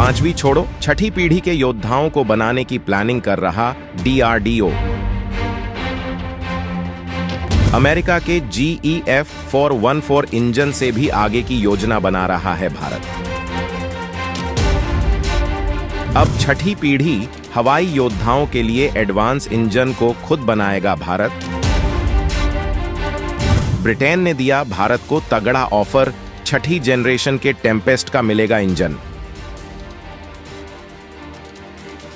पांचवी छोड़ो, छठी पीढ़ी के योद्धाओं को बनाने की प्लानिंग कर रहा DRDO। अमेरिका के GEF 414 इंजन से भी आगे की योजना बना रहा है भारत। अब छठी पीढ़ी हवाई योद्धाओं के लिए एडवांस इंजन को खुद बनाएगा भारत। ब्रिटेन ने दिया भारत को तगड़ा ऑफर, छठी जनरेशन के टेम्पेस्ट का मिलेगा इंजन।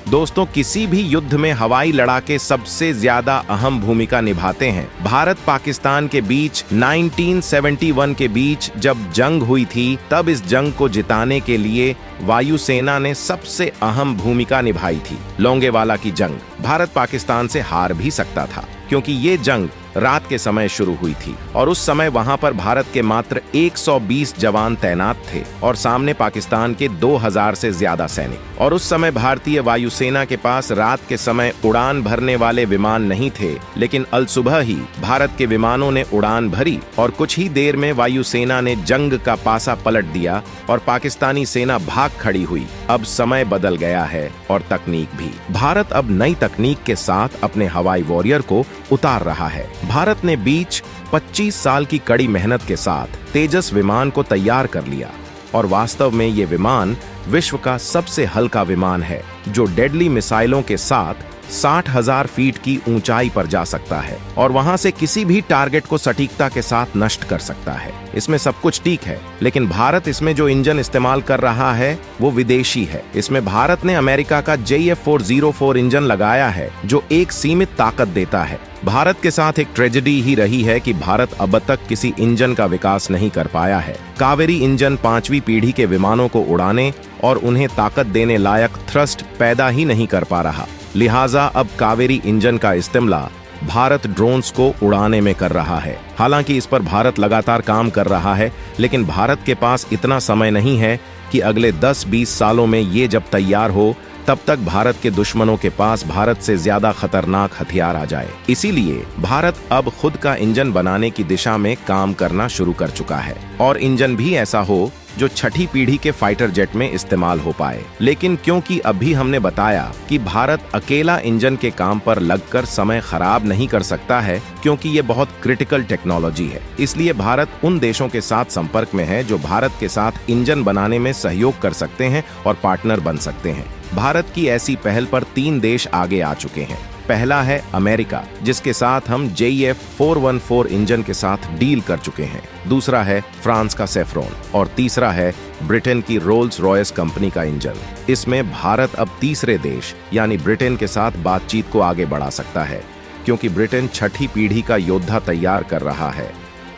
दोस्तों, किसी भी युद्ध में हवाई लड़ाके सबसे ज्यादा अहम भूमिका निभाते हैं। भारत पाकिस्तान के बीच 1971 के बीच जब जंग हुई थी, तब इस जंग को जिताने के लिए वायुसेना ने सबसे अहम भूमिका निभाई थी। लोंगेवाला की जंग भारत पाकिस्तान से हार भी सकता था, क्योंकि ये जंग रात के समय शुरू हुई थी और उस समय वहां पर भारत के मात्र 120 जवान तैनात थे और सामने पाकिस्तान के 2000 से ज्यादा सैनिक। और उस समय भारतीय वायुसेना के पास रात के समय उड़ान भरने वाले विमान नहीं थे, लेकिन अलसुबह ही भारत के विमानों ने उड़ान भरी और कुछ ही देर में वायुसेना ने जंग का पासा पलट दिया और पाकिस्तानी सेना भाग खड़ी हुई। अब समय बदल गया है और तकनीक भी। भारत अब नई तकनीक के साथ अपने हवाई वॉरियर को उतार रहा है। भारत ने बीच 25 साल की कड़ी मेहनत के साथ तेजस विमान को तैयार कर लिया और वास्तव में ये विमान विश्व का सबसे हल्का विमान है, जो डेडली मिसाइलों के साथ 60,000 फीट की ऊंचाई पर जा सकता है और वहां से किसी भी टारगेट को सटीकता के साथ नष्ट कर सकता है। इसमें सब कुछ ठीक है, लेकिन भारत इसमें जो इंजन इस्तेमाल कर रहा है वो विदेशी है। इसमें भारत ने अमेरिका का JF 404 इंजन लगाया है, जो एक सीमित ताकत देता है। भारत के साथ एक ट्रेजेडी ही रही है कि भारत अब तक किसी इंजन का विकास नहीं कर पाया है। कावेरी इंजन 5वीं पीढ़ी के विमानों को उड़ाने और उन्हें ताकत देने लायक थ्रस्ट पैदा ही नहीं कर पा रहा। लिहाजा अब कावेरी इंजन का इस्तेमाल भारत ड्रोन्स को उड़ाने में कर रहा है। हालांकि इस पर भारत लगातार काम कर रहा है, लेकिन भारत के पास इतना समय नहीं है कि अगले 10-20 सालों में ये जब तैयार हो, तब तक भारत के दुश्मनों के पास भारत से ज्यादा खतरनाक हथियार आ जाए। इसीलिए भारत अब खुद का इंजन बनाने की दिशा में काम करना शुरू कर चुका है और इंजन भी ऐसा हो जो छठी पीढ़ी के फाइटर जेट में इस्तेमाल हो पाए। लेकिन क्योंकि अभी हमने बताया कि भारत अकेला इंजन के काम पर लगकर समय खराब नहीं कर सकता है, क्योंकि ये बहुत क्रिटिकल टेक्नोलॉजी है, इसलिए भारत उन देशों के साथ संपर्क में है जो भारत के साथ इंजन बनाने में सहयोग कर सकते हैं और पार्टनर बन सकते हैं। भारत की ऐसी पहल पर 3 देश आगे आ चुके हैं। पहला है अमेरिका, जिसके साथ हम JF 414 इंजन के साथ डील कर चुके हैं। दूसरा है फ्रांस का सेफ्रॉन और तीसरा है ब्रिटेन की रोल्स रॉयस कंपनी का इंजन। इसमें भारत अब तीसरे देश यानी ब्रिटेन के साथ बातचीत को आगे बढ़ा सकता है, क्योंकि ब्रिटेन छठी पीढ़ी का योद्धा तैयार कर रहा है,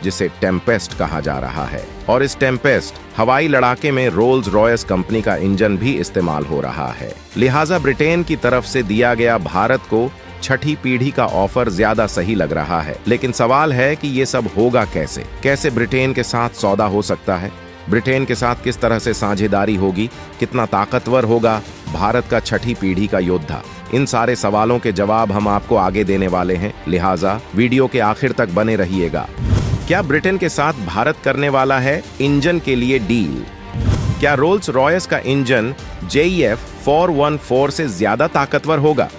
जिसे टेम्पेस्ट कहा जा रहा है। और इस टेम्पेस्ट हवाई लड़ाके में रोल्स रॉयस कंपनी का इंजन भी इस्तेमाल हो रहा है। लिहाजा ब्रिटेन की तरफ से दिया गया भारत को छठी पीढ़ी का ऑफर ज्यादा सही लग रहा है। लेकिन सवाल है कि ये सब होगा कैसे? कैसे ब्रिटेन के साथ सौदा हो सकता है? ब्रिटेन के साथ किस तरह से साझेदारी होगी? कितना ताकतवर होगा भारत का छठी पीढ़ी का योद्धा? इन सारे सवालों के जवाब हम आपको आगे देने वाले हैं, लिहाजा वीडियो के आखिर तक बने रहिएगा। क्या ब्रिटेन के साथ भारत करने वाला है इंजन के लिए डील? क्या रोल्स रॉयस का इंजन JF 414 से ज्यादा ताकतवर होगा?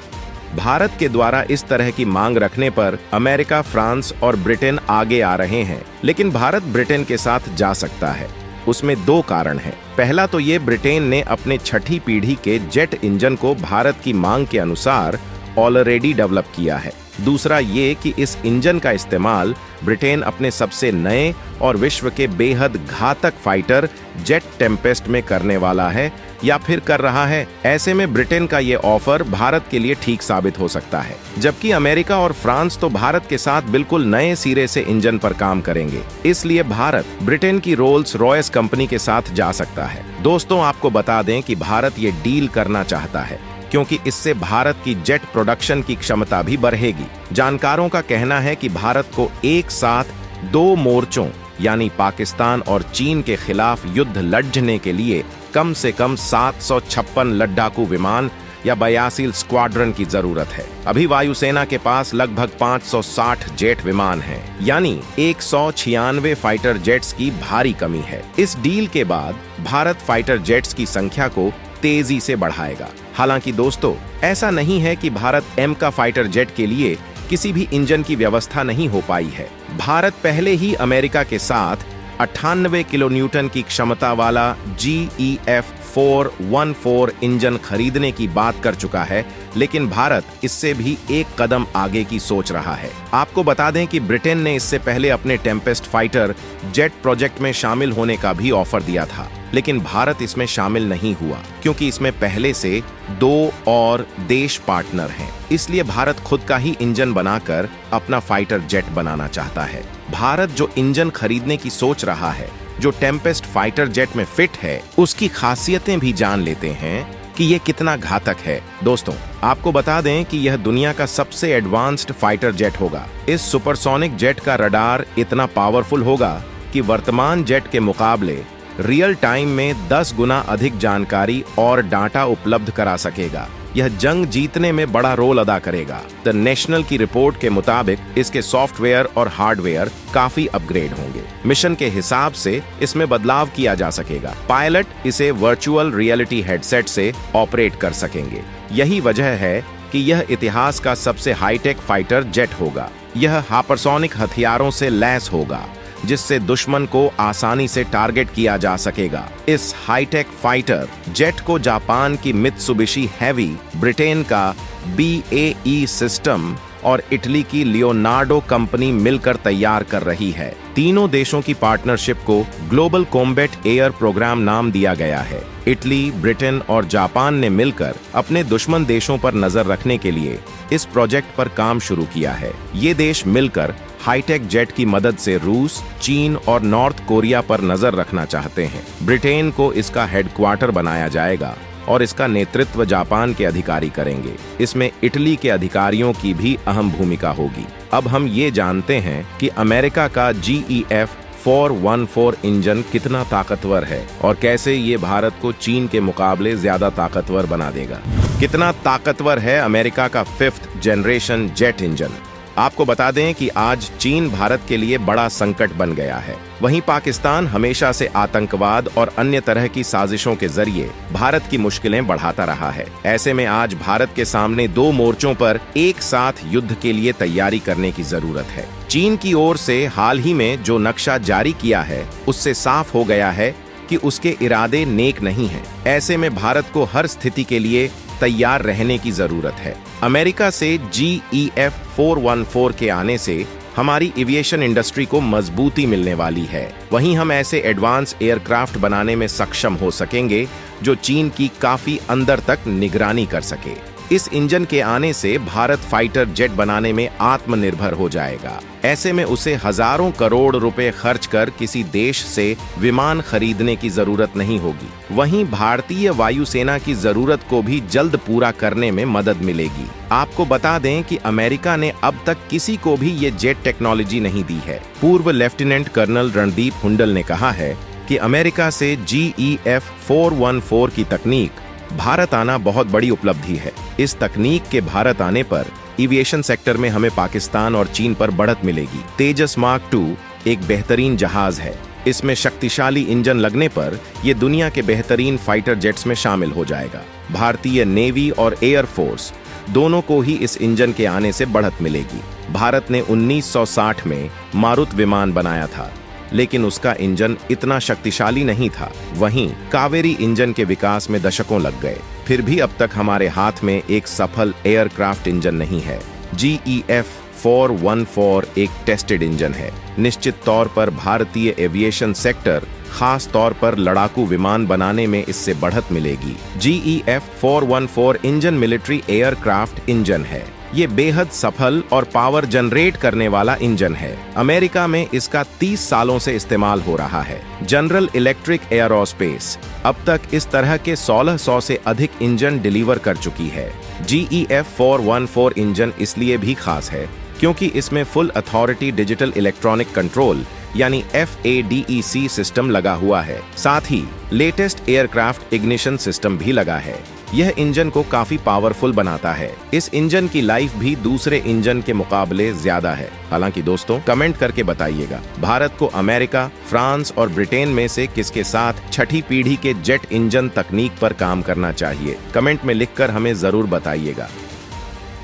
भारत के द्वारा इस तरह की मांग रखने पर अमेरिका, फ्रांस और ब्रिटेन आगे आ रहे हैं, लेकिन भारत ब्रिटेन के साथ जा सकता है। उसमें 2 कारण हैं। पहला तो ये, ब्रिटेन ने अपने छठी पीढ़ी के जेट इंजन को भारत की मांग के अनुसार ऑलरेडी डेवलप किया है। दूसरा ये कि इस इंजन का इस्तेमाल ब्रिटेन अपने सबसे नए और विश्व के बेहद घातक फाइटर जेट टेम्पेस्ट में करने वाला है या फिर कर रहा है। ऐसे में ब्रिटेन का ये ऑफर भारत के लिए ठीक साबित हो सकता है, जबकि अमेरिका और फ्रांस तो भारत के साथ बिल्कुल नए सिरे से इंजन पर काम करेंगे। इसलिए भारत ब्रिटेन की रोल्स रॉयस कंपनी के साथ जा सकता है। दोस्तों, आपको बता दें कि भारत ये डील करना चाहता है, क्योंकि इससे भारत की जेट प्रोडक्शन की क्षमता भी बढ़ेगी। जानकारों का कहना है कि भारत को एक साथ 2 मोर्चों यानी पाकिस्तान और चीन के खिलाफ युद्ध लड़ने के लिए कम से कम 756 लड़ाकू विमान या 82 स्क्वाड्रन की जरूरत है। अभी वायुसेना के पास लगभग 560 जेट विमान हैं, यानी 196 फाइटर जेट्स की भारी कमी है। इस डील के बाद भारत फाइटर जेट्स की संख्या को तेजी से बढ़ाएगा। हालांकि दोस्तों, ऐसा नहीं है कि भारत एम का फाइटर जेट के लिए किसी भी इंजन की व्यवस्था नहीं हो पाई है। भारत पहले ही अमेरिका के साथ 98 किलो न्यूटन की क्षमता वाला GEF 414 इंजन खरीदने की बात कर चुका है, लेकिन भारत इससे भी एक कदम आगे की सोच रहा है। आपको बता दें कि ब्रिटेन ने इससे पहले अपने टेम्पेस्ट फाइटर जेट प्रोजेक्ट में शामिल होने का भी ऑफर दिया था, लेकिन भारत इसमें शामिल नहीं हुआ क्योंकि इसमें पहले से 2 और देश पार्टनर हैं। इसलिए भारत खुद का ही इंजन बनाकर अपना फाइटर जेट बनाना चाहता है। भारत जो इंजन खरीदने की सोच रहा है, जो टेम्पेस्ट फाइटर जेट में फिट है, उसकी खासियतें भी जान लेते हैं कि ये कितना घातक है। दोस्तों, आपको बता दें कि यह दुनिया का सबसे एडवांस्ड फाइटर जेट होगा। इस सुपरसोनिक जेट का रडार इतना पावरफुल होगा कि वर्तमान जेट के मुकाबले रियल टाइम में 10 गुना अधिक जानकारी और डाटा उपलब्ध करा सकेगा। यह जंग जीतने में बड़ा रोल अदा करेगा। द नेशनल की रिपोर्ट के मुताबिक इसके सॉफ्टवेयर और हार्डवेयर काफी अपग्रेड होंगे। मिशन के हिसाब से इसमें बदलाव किया जा सकेगा। पायलट इसे वर्चुअल रियलिटी हेडसेट से ऑपरेट कर सकेंगे। यही वजह है कि यह इतिहास का सबसे हाईटेक फाइटर जेट होगा। यह हाइपरसोनिक हथियारों से लैस होगा, जिससे दुश्मन को आसानी से टारगेट किया जा सकेगा। इस हाईटेक फाइटर जेट को जापान की मित्सुबिशी हेवी, ब्रिटेन का BAE सिस्टम और इटली की लियोनार्डो कंपनी मिलकर तैयार कर रही है। तीनों देशों की पार्टनरशिप को ग्लोबल कॉम्बैट एयर प्रोग्राम नाम दिया गया है। इटली, ब्रिटेन और जापान ने मिलकर अपने दुश्मन देशों पर नजर रखने के लिए इस प्रोजेक्ट पर काम शुरू किया है। ये देश मिलकर हाईटेक जेट की मदद से रूस, चीन और नॉर्थ कोरिया पर नजर रखना चाहते हैं। ब्रिटेन को इसका हेडक्वार्टर बनाया जाएगा और इसका नेतृत्व जापान के अधिकारी करेंगे। इसमें इटली के अधिकारियों की भी अहम भूमिका होगी। अब हम ये जानते हैं कि अमेरिका का GEF 414 इंजन कितना ताकतवर है और कैसे ये भारत को चीन के मुकाबले ज्यादा ताकतवर बना देगा। कितना ताकतवर है अमेरिका का 5th जनरेशन जेट इंजन। आपको बता दें कि आज चीन भारत के लिए बड़ा संकट बन गया है। वहीं पाकिस्तान हमेशा से आतंकवाद और अन्य तरह की साजिशों के जरिए भारत की मुश्किलें बढ़ाता रहा है। ऐसे में आज भारत के सामने 2 मोर्चों पर एक साथ युद्ध के लिए तैयारी करने की जरूरत है। चीन की ओर से हाल ही में जो नक्शा जारी किया है, उससे साफ हो गया है कि उसके इरादे नेक नहीं हैं। ऐसे में भारत को हर स्थिति के लिए तैयार रहने की जरूरत है। अमेरिका से GEF 414 के आने से हमारी एविएशन इंडस्ट्री को मजबूती मिलने वाली है। वहीं हम ऐसे एडवांस एयरक्राफ्ट बनाने में सक्षम हो सकेंगे जो चीन की काफी अंदर तक निगरानी कर सके। इस इंजन के आने से भारत फाइटर जेट बनाने में आत्मनिर्भर हो जाएगा। ऐसे में उसे हजारों करोड़ रुपए खर्च कर किसी देश से विमान खरीदने की जरूरत नहीं होगी। वहीं भारतीय वायुसेना की जरूरत को भी जल्द पूरा करने में मदद मिलेगी। आपको बता दें कि अमेरिका ने अब तक किसी को भी ये जेट टेक्नोलॉजी नहीं दी है। पूर्व लेफ्टिनेंट कर्नल रणदीप हुंडल ने कहा है कि अमेरिका से GEF 414 की तकनीक भारत आना बहुत बड़ी उपलब्धि है। इस तकनीक के भारत आने पर एविएशन सेक्टर में हमें पाकिस्तान और चीन पर बढ़त मिलेगी। तेजस मार्क 2 एक बेहतरीन जहाज है। इसमें शक्तिशाली इंजन लगने पर यह दुनिया के बेहतरीन फाइटर जेट्स में शामिल हो जाएगा। भारतीय नेवी और एयर फोर्स दोनों को ही इस इंजन के आने से बढ़त मिलेगी। भारत ने 1960 में मारुत विमान बनाया था, लेकिन उसका इंजन इतना शक्तिशाली नहीं था। वहीं कावेरी इंजन के विकास में दशकों लग गए। फिर भी अब तक हमारे हाथ में एक सफल एयरक्राफ्ट इंजन नहीं है। GEF 414 एक टेस्टेड इंजन है। निश्चित तौर पर भारतीय एविएशन सेक्टर, खास तौर पर लड़ाकू विमान बनाने में इससे बढ़त मिलेगी। GEF 414 engine military aircraft engine है। ये बेहद सफल और पावर जनरेट करने वाला इंजन है। अमेरिका में इसका 30 सालों से इस्तेमाल हो रहा है। जनरल इलेक्ट्रिक एयरोस्पेस अब तक इस तरह के 1600 से अधिक इंजन डिलीवर कर चुकी है। GEF 414 इंजन इसलिए भी खास है क्योंकि इसमें full authority digital electronic control यानी FADEC सिस्टम लगा हुआ है। साथ ही लेटेस्ट एयरक्राफ्ट इग्निशन सिस्टम भी लगा है। यह इंजन को काफी पावरफुल बनाता है। इस इंजन की लाइफ भी दूसरे इंजन के मुकाबले ज्यादा है। हालांकि दोस्तों, कमेंट करके बताइएगा, भारत को अमेरिका, फ्रांस और ब्रिटेन में से किसके साथ छठी पीढ़ी के जेट इंजन तकनीक पर काम करना चाहिए। कमेंट में लिखकर हमें जरूर बताइएगा।